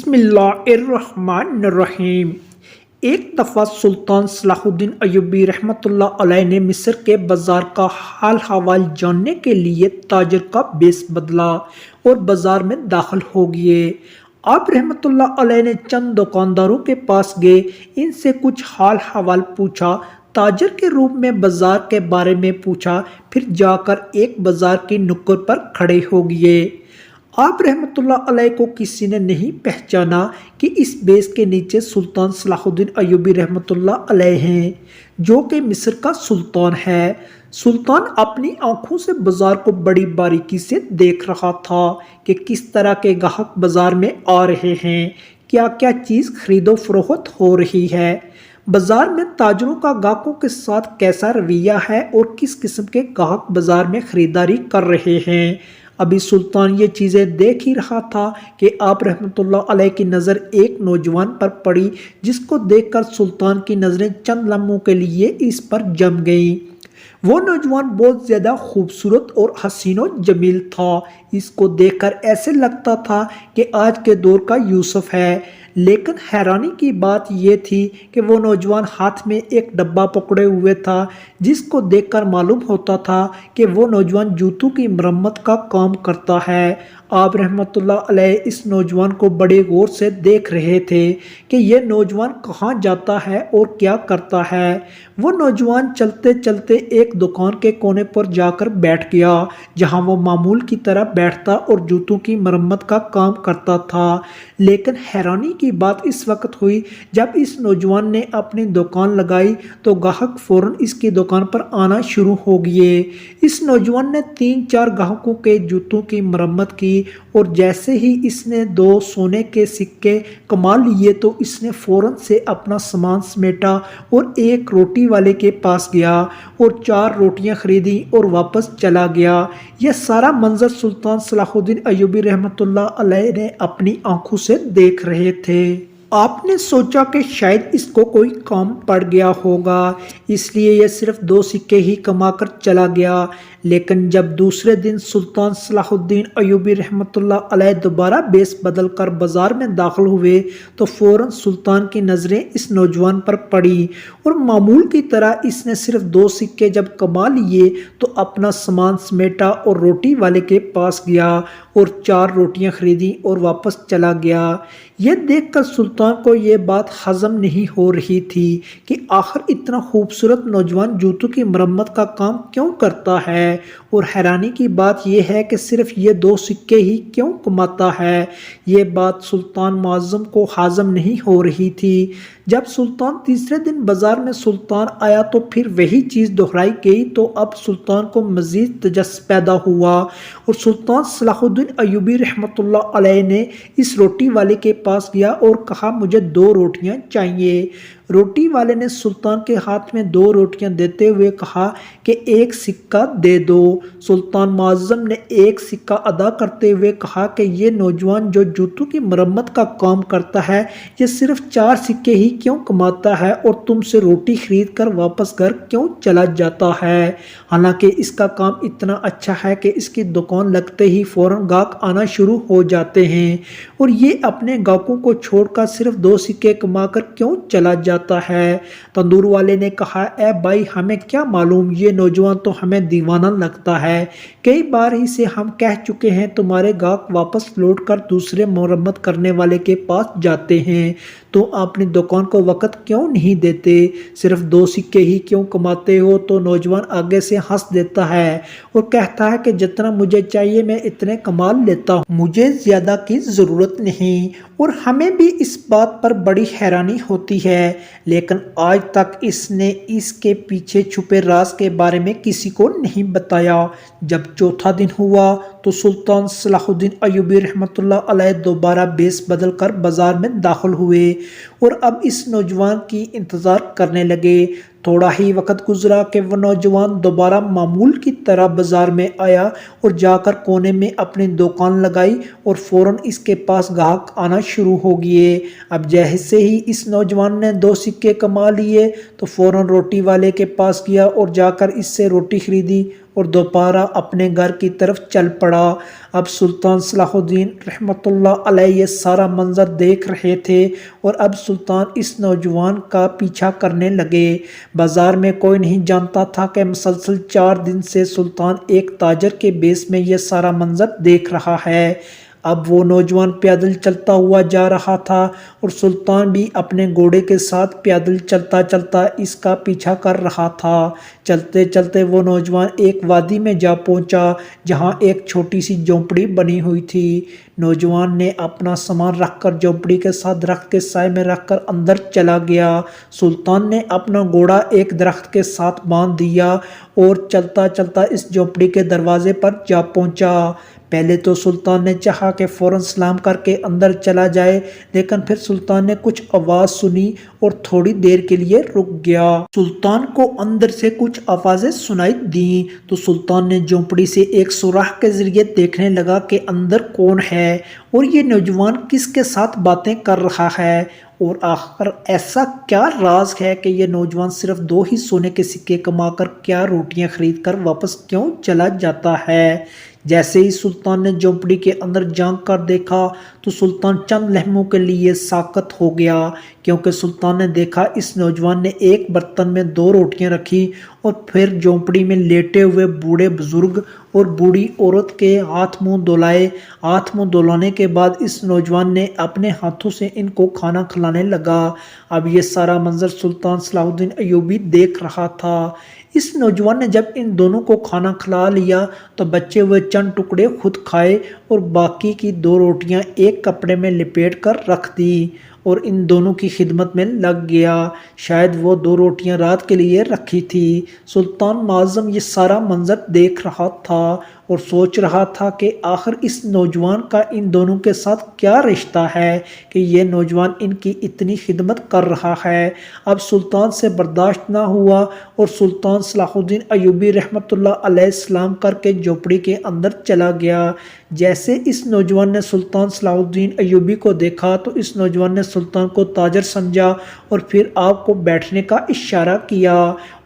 بسم اللہ الرحمن الرحیم۔ ایک دفعہ سلطان صلاح الدین ایوبی رحمۃ اللہ علیہ نے مصر کے بازار کا حال حوال جاننے کے لیے تاجر کا بیس بدلا اور بازار میں داخل ہو گئے۔ آپ رحمۃ اللہ علیہ نے چند دکانداروں کے پاس گئے، ان سے کچھ حال حوال پوچھا، تاجر کے روپ میں بازار کے بارے میں پوچھا، پھر جا کر ایک بازار کی نکڑ پر کھڑے ہو گئے۔ آپ رحمۃ اللہ علیہ کو کسی نے نہیں پہچانا کہ اس بیس کے نیچے سلطان صلاح الدین ایوبی رحمۃ اللہ علیہ ہیں، جو کہ مصر کا سلطان ہے۔ سلطان اپنی آنکھوں سے بازار کو بڑی باریکی سے دیکھ رہا تھا کہ کس طرح کے گاہک بازار میں آ رہے ہیں، کیا کیا چیز خرید و فروخت ہو رہی ہے، بازار میں تاجروں کا گاہکوں کے ساتھ کیسا رویہ ہے اور کس قسم کے گاہک بازار میں خریداری کر رہے ہیں۔ ابھی سلطان یہ چیزیں دیکھ ہی رہا تھا کہ آپ رحمۃ اللہ علیہ کی نظر ایک نوجوان پر پڑی، جس کو دیکھ کر سلطان کی نظریں چند لمحوں کے لیے اس پر جم گئیں۔ وہ نوجوان بہت زیادہ خوبصورت اور حسین و جمیل تھا۔ اس کو دیکھ کر ایسے لگتا تھا کہ آج کے دور کا یوسف ہے، لیکن حیرانی کی بات یہ تھی کہ وہ نوجوان ہاتھ میں ایک ڈبہ پکڑے ہوئے تھا، جس کو دیکھ کر معلوم ہوتا تھا کہ وہ نوجوان جوتوں کی مرمت کا کام کرتا ہے۔ آپ رحمۃ اللہ علیہ اس نوجوان کو بڑے غور سے دیکھ رہے تھے کہ یہ نوجوان کہاں جاتا ہے اور کیا کرتا ہے۔ وہ نوجوان چلتے چلتے ایک دکان کے کونے پر جا کر بیٹھ گیا، جہاں وہ معمول کی طرح بیٹھتا اور جوتوں کی مرمت کا کام کرتا تھا۔ لیکن حیرانی کی بات اس وقت ہوئی جب اس نوجوان نے اپنی دکان لگائی تو گاہک فوراً اس کی دکان پر آنا شروع ہو گئے۔ اس نوجوان نے 3-4 گاہکوں کے جوتوں کی مرمت کی، اور جیسے ہی اس نے 2 سونے کے سکے کما لیے تو اس نے فوراً سے اپنا سامان سمیٹا اور ایک روٹی والے کے پاس گیا اور 4 روٹیاں خریدی اور واپس چلا گیا۔ یہ سارا منظر سلطان صلاح الدین ایوبی رحمۃ اللہ علیہ نے اپنی آنکھوں سے دیکھ رہے تھے۔ آپ نے سوچا کہ شاید اس کو کوئی کام پڑ گیا ہوگا، اس لیے یہ صرف 2 سکے ہی کما کر چلا گیا۔ لیکن جب دوسرے دن سلطان صلاح الدین ایوبی رحمۃ اللہ علیہ دوبارہ بیس بدل کر بازار میں داخل ہوئے تو فوراً سلطان کی نظریں اس نوجوان پر پڑی، اور معمول کی طرح اس نے صرف 2 سکے جب کما لیے تو اپنا سامان سمیٹا اور روٹی والے کے پاس گیا اور 4 روٹیاں خریدی اور واپس چلا گیا۔ یہ دیکھ کر سلطان کو یہ بات ہضم نہیں ہو رہی تھی کہ آخر اتنا خوبصورت نوجوان جوتوں کی مرمت کا کام کیوں کرتا ہے، اور حیرانی کی بات یہ ہے کہ صرف یہ 2 سکے ہی کیوں کماتا ہے۔ یہ بات سلطان معظم کو ہضم نہیں ہو رہی تھی۔ جب سلطان تیسرے دن بازار میں سلطان آیا تو پھر وہی چیز دہرائی گئی، تو اب سلطان کو مزید تجسس پیدا ہوا، اور سلطان صلاح الدین ایوبی رحمۃ اللہ علیہ نے اس روٹی والے کے پاس گیا اور کہا مجھے 2 روٹیاں چاہیے۔ روٹی والے نے سلطان کے ہاتھ میں 2 روٹیاں دیتے ہوئے کہا کہ 1 سکہ دے دو۔ سلطان معظم نے 1 سکہ ادا کرتے ہوئے کہا کہ یہ نوجوان جو جوتوں کی مرمت کا کام کرتا ہے، یہ صرف 4 سکے ہی کیوں کماتا ہے اور تم سے روٹی خرید کر واپس گھر کیوں چلا جاتا ہے، حالانکہ اس کا کام اتنا اچھا ہے کہ اس کی دکان لگتے ہی فوراً گاہک آنا شروع ہو جاتے ہیں، اور یہ اپنے گاہکوں کو چھوڑ کر صرف 2 سکے کما کر کیوں چلا جاتا ہے۔ تندور والے نے کہا اے بھائی، ہمیں کیا معلوم، یہ نوجوان تو ہمیں دیوانہ لگتا ہے، کئی بار ہی سے ہم کہہ چکے ہیں تمہارے گاہک واپس لوٹ کر دوسرے مرمت کرنے والے کے پاس جاتے ہیں، تو اپنی دکان کو وقت کیوں نہیں دیتے، صرف 2 سکے ہی کیوں کماتے ہو۔ تو نوجوان آگے سے ہنس دیتا ہے اور کہتا ہے کہ جتنا مجھے چاہیے میں اتنے کما لیتا ہوں، مجھے زیادہ کی ضرورت نہیں۔ اور ہمیں بھی اس بات پر بڑی حیرانی ہوتی ہے، لیکن آج تک اس نے اس کے پیچھے چھپے راز کے بارے میں کسی کو نہیں بتایا۔ جب چوتھا دن ہوا تو سلطان صلاح الدین ایوبی رحمۃ اللہ علیہ دوبارہ بیس بدل کر بازار میں داخل ہوئے اور اب اس نوجوان کی انتظار کرنے لگے۔ تھوڑا ہی وقت گزرا کہ وہ نوجوان دوبارہ معمول کی طرح بازار میں آیا اور جا کر کونے میں اپنی دکان لگائی، اور فوراً اس کے پاس گاہک آنا شروع ہو گئے۔ اب جیسے ہی اس نوجوان نے 2 سکے کما لیے تو فوراً روٹی والے کے پاس گیا اور جا کر اس سے روٹی خریدی اور دوبارہ اپنے گھر کی طرف چل پڑا۔ اب سلطان صلاح الدین رحمۃ اللہ علیہ یہ سارا منظر دیکھ رہے تھے اور اب سلطان اس نوجوان کا پیچھا کرنے لگے۔ بازار میں کوئی نہیں جانتا تھا کہ مسلسل 4 دن سے سلطان ایک تاجر کے بیس میں یہ سارا منظر دیکھ رہا ہے۔ اب وہ نوجوان پیدل چلتا ہوا جا رہا تھا اور سلطان بھی اپنے گھوڑے کے ساتھ پیدل چلتا چلتا اس کا پیچھا کر رہا تھا۔ چلتے چلتے وہ نوجوان ایک وادی میں جا پہنچا جہاں ایک چھوٹی سی جھونپڑی بنی ہوئی تھی۔ نوجوان نے اپنا سامان رکھ کر جھونپڑی کے ساتھ درخت کے سائے میں رکھ کر اندر چلا گیا۔ سلطان نے اپنا گھوڑا ایک درخت کے ساتھ باندھ دیا اور چلتا چلتا اس جھونپڑی کے دروازے پر جا پہنچا۔ پہلے تو سلطان نے چاہا کہ فوراً سلام کر کے اندر چلا جائے، لیکن پھر سلطان نے کچھ آواز سنی اور تھوڑی دیر کے لیے رک گیا۔ سلطان کو اندر سے کچھ آوازیں سنائی دیں تو سلطان نے جھونپڑی سے ایک سوراخ کے ذریعے دیکھنے لگا کہ اندر کون ہے اور یہ نوجوان کس کے ساتھ باتیں کر رہا ہے، اور آخر ایسا کیا راز ہے کہ یہ نوجوان صرف 2 ہی سونے کے سکے کما کر کیا روٹیاں خرید کر واپس کیوں چلا جاتا ہے۔ جیسے ہی سلطان نے جھونپڑی کے اندر جھانک کر دیکھا تو سلطان چند لمحوں کے لیے ساکت ہو گیا، کیونکہ سلطان نے دیکھا اس نوجوان نے ایک برتن میں 2 روٹیاں رکھی اور پھر جھونپڑی میں لیٹے ہوئے بوڑھے بزرگ اور بوڑھی عورت کے ہاتھ منہ دھلائے۔ ہاتھ منہ دھلانے کے بعد اس نوجوان نے اپنے ہاتھوں سے ان کو کھانا کھلانے لگا۔ اب یہ سارا منظر سلطان صلاح الدین ایوبی دیکھ رہا تھا۔ اس نوجوان نے جب ان دونوں کو کھانا کھلا لیا تو بچے ہوئے چند ٹکڑے خود کھائے اور باقی کی 2 روٹیاں ایک کپڑے میں لپیٹ کر رکھ دی اور ان دونوں کی خدمت میں لگ گیا۔ شاید وہ 2 روٹیاں رات کے لیے رکھی تھی۔ سلطان معظم یہ سارا منظر دیکھ رہا تھا اور سوچ رہا تھا کہ آخر اس نوجوان کا ان دونوں کے ساتھ کیا رشتہ ہے کہ یہ نوجوان ان کی اتنی خدمت کر رہا ہے۔ اب سلطان سے برداشت نہ ہوا اور سلطان صلاح الدین ایوبی رحمۃ اللہ علیہ السلام کر کے جھونپڑی کے اندر چلا گیا۔ جیسے اس نوجوان نے سلطان صلاح الدین ایوبی کو دیکھا تو اس نوجوان نے سلطان کو تاجر سمجھا اور پھر آپ کو بیٹھنے کا اشارہ کیا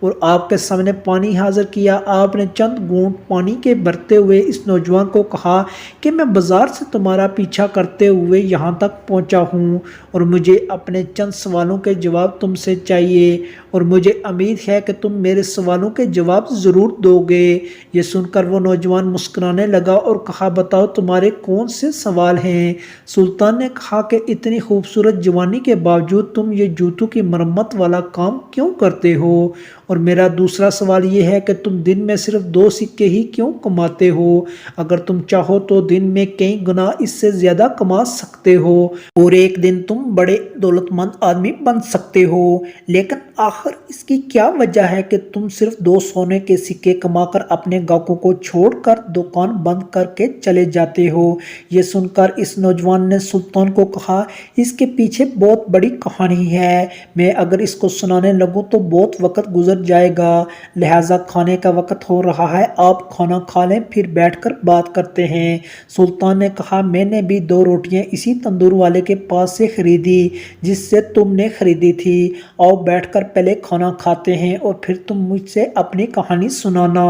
اور آپ کے سامنے پانی حاضر کیا۔ آپ نے چند گھونٹ پانی کے بھرتے ہوئے اس نوجوان کو کہا کہ میں بازار سے تمہارا پیچھا کرتے ہوئے یہاں تک پہنچا ہوں اور مجھے اپنے چند سوالوں کے جواب تم سے چاہیے اور مجھے امید ہے کہ تم میرے سوالوں کے جواب ضرور دو گے۔ یہ سن کر وہ نوجوان مسکرانے لگا اور کہا بتاؤ تمہارے کون سے سوال ہیں؟ سلطان نے کہا کہ اتنی خوبصورت جوانی کے باوجود تم یہ جوتوں کی مرمت والا کام کیوں کرتے ہو؟ اور میرا دوسرا سوال یہ ہے کہ تم دن میں صرف 2 سکے ہی کیوں کماتے ہو؟ اگر تم چاہو تو دن میں کئی گنا اس سے زیادہ کما سکتے ہو اور ایک دن تم بڑے دولت مند آدمی بن سکتے ہو، لیکن آخر اس کی کیا وجہ ہے کہ تم صرف 2 سونے کے سکے کما کر اپنے گاہکوں کو چھوڑ کر دکان بند کر کے چلے جاتے ہو؟ یہ سن کر اس نوجوان نے سلطان کو کہا اس کے پیچھے بہت بڑی کہانی ہے، میں اگر اس کو سنانے لگوں تو بہت وقت گزر جائے گا، لہٰذا کھانے کا وقت ہو رہا ہے، آپ کھانا کھا لیں پھر بیٹھ کر بات کرتے ہیں۔ سلطان نے کہا میں نے بھی 2 روٹیاں اسی تندور والے کے پاس سے خریدی جس سے تم نے خریدی تھی، آؤ بیٹھ کر پہلے کھانا کھاتے ہیں اور پھر تم مجھ سے اپنی کہانی سنانا۔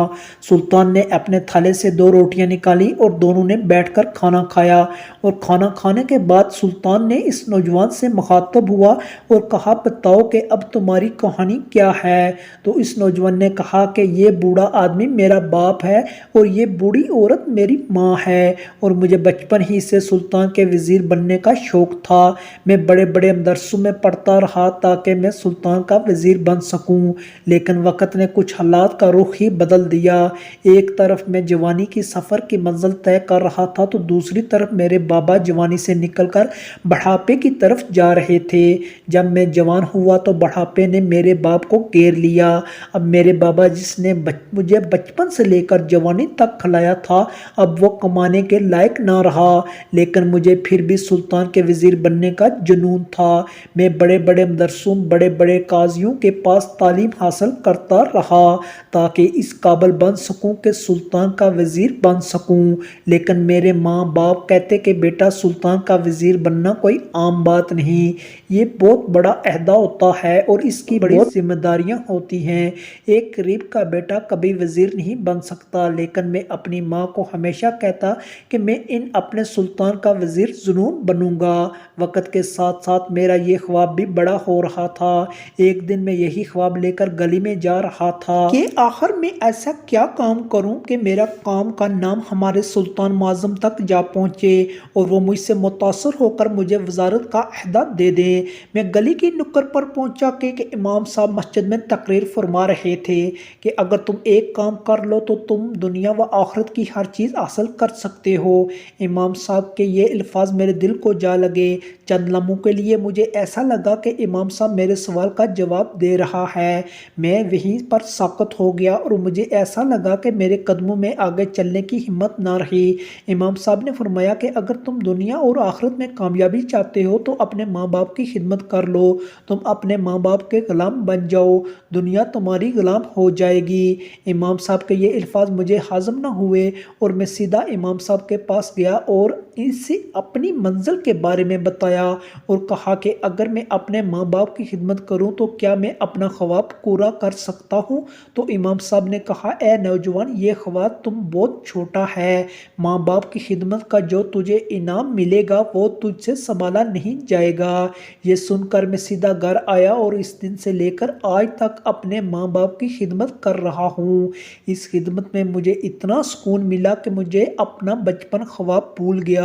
سلطان نے اپنے تھالے سے 2 روٹیاں نکالی اور دونوں نے بیٹھ کر کھانا کھایا اور کھانا کھانے کے بعد سلطان نے اس نوجوان سے مخاطب ہوا اور کہا بتاؤ کہ اب تمہاری کہانی کیا ہے؟ تو اس نوجوان نے کہا کہ یہ بوڑھا آدمی میرا باپ ہے اور یہ بوڑھی عورت میری ماں ہے اور مجھے بچپن ہی سے سلطان کے وزیر بننے کا شوق تھا، میں بڑے بڑے مدرسوں میں پڑھتا رہا تاکہ میں سلطان کا وزیر بن سکوں، لیکن وقت نے کچھ حالات کا رخ ہی بدل دیا۔ ایک طرف میں جوانی کی سفر کی منزل طے کر رہا تھا تو دوسری طرف میرے بابا جوانی سے نکل کر بڑھاپے کی طرف جا رہے تھے۔ جب میں جوان ہوا تو بڑھاپے نے میرے باپ کو گھیر لیا۔ اب میرے بابا جس نے مجھے بچپن سے لے کر جوانی تک کھلایا تھا اب وہ کمانے کے لائق نہ رہا، لیکن مجھے پھر بھی سلطان کے وزیر بننے کا جنون تھا۔ میں بڑے بڑے مدرسوں بڑے بڑے قاضیوں کے پاس تعلیم حاصل کرتا رہا تاکہ اس قابل بن سکوں کہ سلطان کا وزیر بن سکوں، لیکن میرے ماں باپ کہتے کہ بیٹا سلطان کا وزیر بننا کوئی عام بات نہیں، یہ بہت بڑا عہدہ ہوتا ہے اور اس کی بڑی ذمہ داریاں ہوتی ہوتی ہیں۔ ایک غریب کا بیٹا کبھی وزیر نہیں بن سکتا، لیکن میں اپنی ماں کو ہمیشہ کہتا کہ میں اپنے سلطان کا وزیر ضرور بنوں گا۔ وقت کے ساتھ ساتھ میرا یہ خواب بھی بڑا ہو رہا تھا۔ ایک دن میں یہی خواب لے کر گلی میں جا رہا تھا کہ آخر میں ایسا کیا کام کروں کہ میرا کام کا نام ہمارے سلطان معظم تک جا پہنچے اور وہ مجھ سے متاثر ہو کر مجھے وزارت کا عہدہ دے دیں۔ میں گلی کی نکڑ پر پہنچا کہ امام صاحب مسجد میں تقریر فرما رہے تھے کہ اگر تم ایک کام کر لو تو تم دنیا و آخرت کی ہر چیز حاصل کر سکتے ہو۔ امام صاحب کے یہ الفاظ میرے دل کو جا لگے۔ چند لمحوں کے لیے مجھے ایسا لگا کہ امام صاحب میرے سوال کا جواب دے رہا ہے۔ میں وہیں پر ساکت ہو گیا اور مجھے ایسا لگا کہ میرے قدموں میں آگے چلنے کی ہمت نہ رہی۔ امام صاحب نے فرمایا کہ اگر تم دنیا اور آخرت میں کامیابی چاہتے ہو تو اپنے ماں باپ کی خدمت کر لو۔ تم اپنے ماں باپ کے غلام بن جاؤ، دنیا تمہاری غلام ہو جائے گی۔ امام صاحب کے یہ الفاظ مجھے ہضم نہ ہوئے اور میں سیدھا امام صاحب کے پاس گیا اور اسے اپنی منزل کے بارے میں بتایا اور کہا کہ اگر میں اپنے ماں باپ کی خدمت کروں تو کیا میں اپنا خواب پورا کر سکتا ہوں؟ تو امام صاحب نے کہا، اے نوجوان، یہ خواب تم بہت چھوٹا ہے۔ ماں باپ کی خدمت کا جو تجھے انعام ملے گا وہ تجھ سے سنبھالا نہیں جائے گا۔ یہ سن کر میں سیدھا گھر آیا اور اس دن سے لے کر آج تک اپنے ماں باپ کی خدمت کر رہا ہوں۔ اس خدمت میں مجھے اتنا سکون ملا کہ مجھے اپنا بچپن خواب بھول گیا۔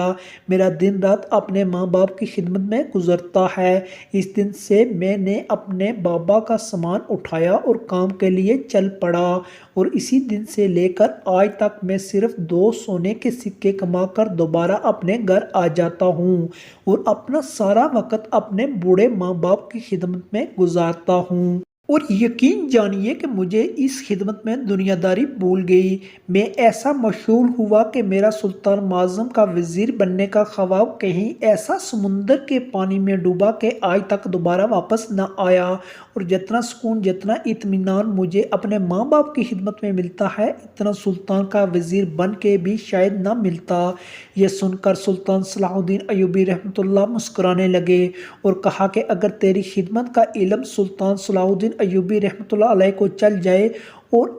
میرا دن رات اپنے ماں باپ کی خدمت میں گزرتا ہے۔ اس دن سے میں نے اپنے بابا کا سامان اٹھایا اور کام کے لیے چل پڑا اور اسی دن سے لے کر آج تک میں صرف 2 سونے کے سکے کما کر دوبارہ اپنے گھر آ جاتا ہوں اور اپنا سارا وقت اپنے بوڑھے ماں باپ کی خدمت میں گزارتا ہوں۔ اور یقین جانیے کہ مجھے اس خدمت میں دنیا داری بھول گئی۔ میں ایسا مشغول ہوا کہ میرا سلطان معظم کا وزیر بننے کا خواب کہیں ایسا سمندر کے پانی میں ڈوبا کہ آج تک دوبارہ واپس نہ آیا۔ اور جتنا سکون، جتنا اطمینان مجھے اپنے ماں باپ کی خدمت میں ملتا ہے، اتنا سلطان کا وزیر بن کے بھی شاید نہ ملتا۔ یہ سن کر سلطان صلاح الدین ایوبی رحمۃ اللہ مسکرانے لگے اور کہا کہ اگر تیری خدمت کا علم سلطان صلاح الدین ایوبی رحمۃ اللہ علیہ کو چل جائے اور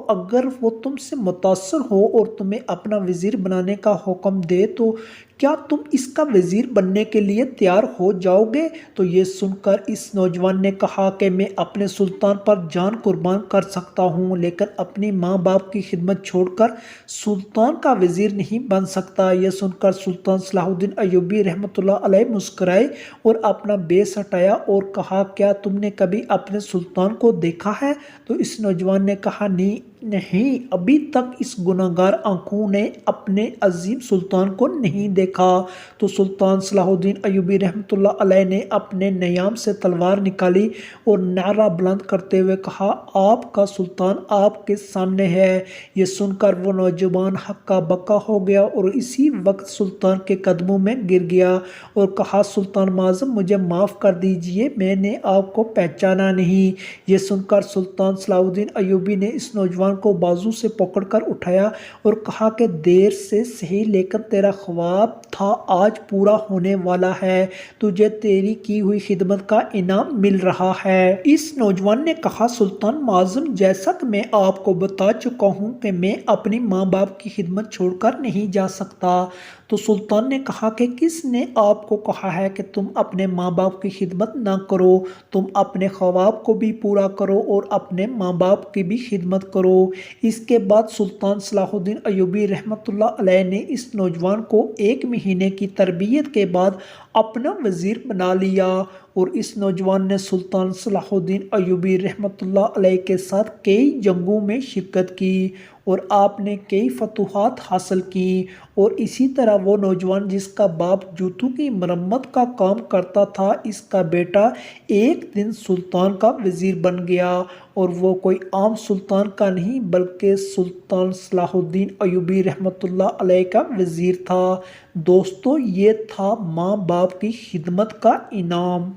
اگر وہ تم سے متاثر ہو اور تمہیں اپنا وزیر بنانے کا حکم دے تو کیا تم اس کا وزیر بننے کے لیے تیار ہو جاؤ گے؟ تو یہ سن کر اس نوجوان نے کہا کہ میں اپنے سلطان پر جان قربان کر سکتا ہوں، لیکن اپنی ماں باپ کی خدمت چھوڑ کر سلطان کا وزیر نہیں بن سکتا۔ یہ سن کر سلطان صلاح الدین ایوبی رحمۃ اللہ علیہ مسکرائے اور اپنا بیس ہٹایا اور کہا، کیا تم نے کبھی اپنے سلطان کو دیکھا ہے؟ تو اس نوجوان نے کہا، نہیں، ابھی تک اس گناہگار آنکھوں نے اپنے عظیم سلطان کو نہیں دیکھا۔ تو سلطان صلاح الدین ایوبی رحمۃ اللہ علیہ نے اپنے نیام سے تلوار نکالی اور نعرہ بلند کرتے ہوئے کہا، آپ کا سلطان آپ کے سامنے ہے۔ یہ سن کر وہ نوجوان ہکا بکا ہو گیا اور اسی وقت سلطان کے قدموں میں گر گیا اور کہا، سلطان معظم، مجھے معاف کر دیجئے، میں نے آپ کو پہچانا نہیں۔ یہ سن کر سلطان صلاح الدین ایوبی نے اس نوجوان کو بازو سے پکڑ کر اٹھایا اور کہا کہ دیر سے صحیح لیکن تیرا خواب تھا آج پورا ہونے والا ہے، تجھے تیری کی ہوئی خدمت کا انعام مل رہا ہے۔ اس نوجوان نے کہا، سلطان معظم، جیسا کہ میں آپ کو بتا چکا ہوں کہ میں اپنی ماں باپ کی خدمت چھوڑ کر نہیں جا سکتا۔ تو سلطان نے کہا کہ کس نے آپ کو کہا ہے کہ تم اپنے ماں باپ کی خدمت نہ کرو؟ تم اپنے خواب کو بھی پورا کرو اور اپنے ماں باپ کی بھی خدمت کرو۔ اس کے بعد سلطان صلاح الدین ایوبی رحمۃ اللہ علیہ نے اس نوجوان کو 1 مہینے کی تربیت کے بعد اپنا وزیر بنا لیا اور اس نوجوان نے سلطان صلاح الدین ایوبی رحمۃ اللہ علیہ کے ساتھ کئی جنگوں میں شرکت کی اور آپ نے کئی فتوحات حاصل کی۔ اور اسی طرح وہ نوجوان جس کا باپ جوتوں کی مرمت کا کام کرتا تھا، اس کا بیٹا ایک دن سلطان کا وزیر بن گیا اور وہ کوئی عام سلطان کا نہیں بلکہ سلطان صلاح الدین ایوبی رحمۃ اللہ علیہ کا وزیر تھا۔ دوستو، یہ تھا ماں باپ کی خدمت کا انعام۔